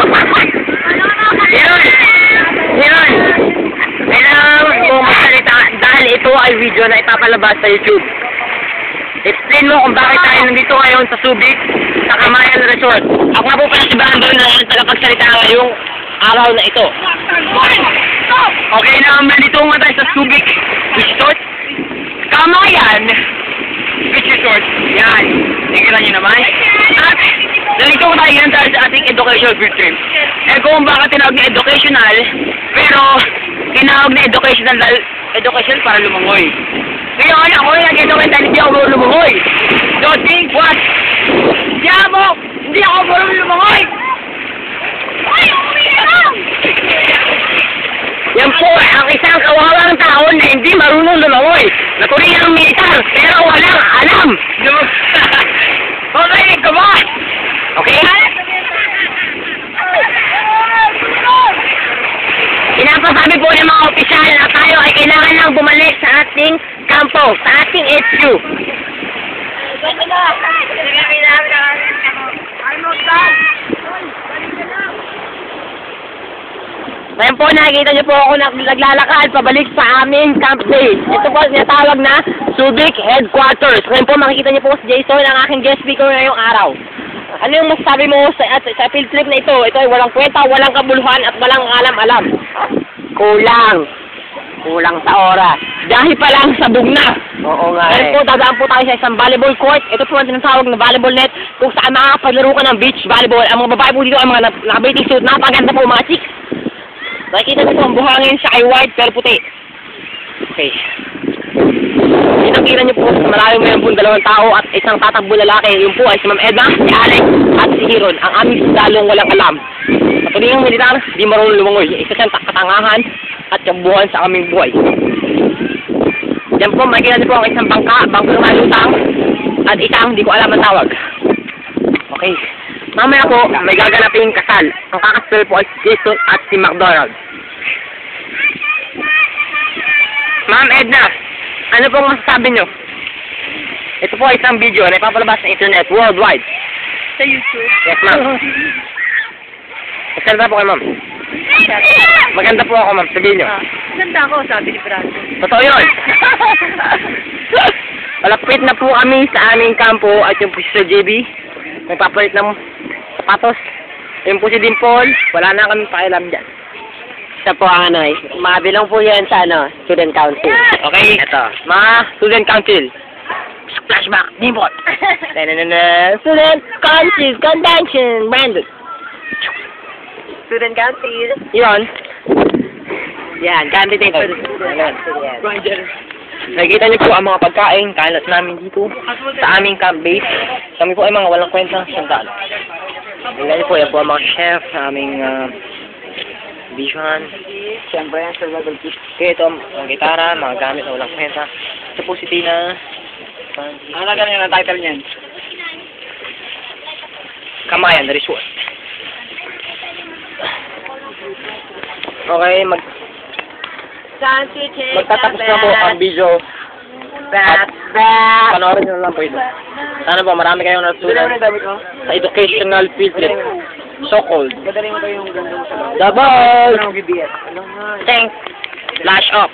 worldwide. Yun! Yun! Kailangan mo magsalita dahil ito ay video na ipapalabas sa YouTube. Explain mo kung bakit tayo nandito ngayon sa Subic, sa Camayan Resort. Ako nga po pala si Brandon na tagapagsalita ngayong araw na ito. Okay na, nandito nga tayo sa Subic Resort. Camayan Resort. Yan. Tingnan nyo naman. At nandito ko tayo yan dahil sa ating educational field trip. Eh kung bakit tinawag na educational, pero tinawag na educational dahil education para lumangoy. Kaya ako yung nag-education dahil hindi ako lumangoy. So think what? Hindi ako marunong lumangoy. Ay, uwi na lang! Yan po ang isang kawawang taon na hindi marunong lumangoy. Natuloy ang militar, pero walang alam. Okay, come on! Okay? Pinapasabi po ng mga opisyal na tayo ay kailangan lang bumalik sa ating kampo, sa ating HQ. Ngayon po, nakikita niyo po ako naglalakad pabalik sa aming camp base. Ito po sinatawag na Subic Headquarters. Ngayon po, makikita niyo po si Jason, ang aking guest speaker ngayong araw. Ano yung masasabi mo sa field trip na ito? Ito ay walang kwenta, walang kabuluhan, at walang alam-alam. Kulang sa oras. Dahil pa lang sabog na. Oo nga. Ngayon po, dadaan po tayo sa isang volleyball court. Ito po ang tinatawag na volleyball net kung saan makakapaglaro ka ng beach volleyball. Ang mga babae po dito, ang mga naka-bathing suit, napaganda po mga chicks. Nakikita niyo po ang buhangin siya ay white pero puti. Okay. Kitang-kita niyo po sa malayo ngayon po dalawang tao at isang tatakbo lalaki. Yun po ay si Ma'am Edna, si Alex at si Hiron. Ang aming sundalong walang alam. Sa tuloy ng militar, di marunong lumangoy. Isa siyang katangahan at kabuhan sa aming buhay. Diyan po makikita niyo po ang isang bangko ng malutang at isang di ko alam ang tawag. Okay. Mamaya po, may gaganapin kasal. Ang kakasal po ay si Jason at si McDonald. Ma'am Edna, ano pong masasabi nyo? Ito po ay isang video na ipapalabas sa internet worldwide. Sa YouTube? Yes, ma'am. Magsalita po kayo, ma'am. Maganda po ako, ma'am. Sabihin nyo. Ganda ako, sabi ni Brandon. Totoo yun. Malapit na po kami sa aming kampo at yung po si Sir JB. Nagpapalit ng sapatos. Yung po si Dimple, wala na kami pakialam dyan. Siya po ang ano eh. Mabilong po yan sa student council. Okay, ito. Mga student council. Flashback, Dimple. Student council convention, Brandon. Student council. Yun. Yan, candidate for the Roger. Nakikita niyo po ang mga pagkain, kalat namin dito sa aming camp base. Kami po ay mga walang kwentang sandal. Tingnan niyo po, yan po ang mga chef sa aming vision. Siyempre yan, survival kit. Okay, ito ang gitara, mga gamit na walang kwenta. Ito po si Tina. Ano na ganyan ang title niyan? Camayan Resort. Okay, magtatapos na po ang video. At panoorin nyo na lang po ito. Sana po marami kayong natutunan sa educational field trip. So-called. Gadaling mo tayo yung gandong sa Double! Thanks! Flash off!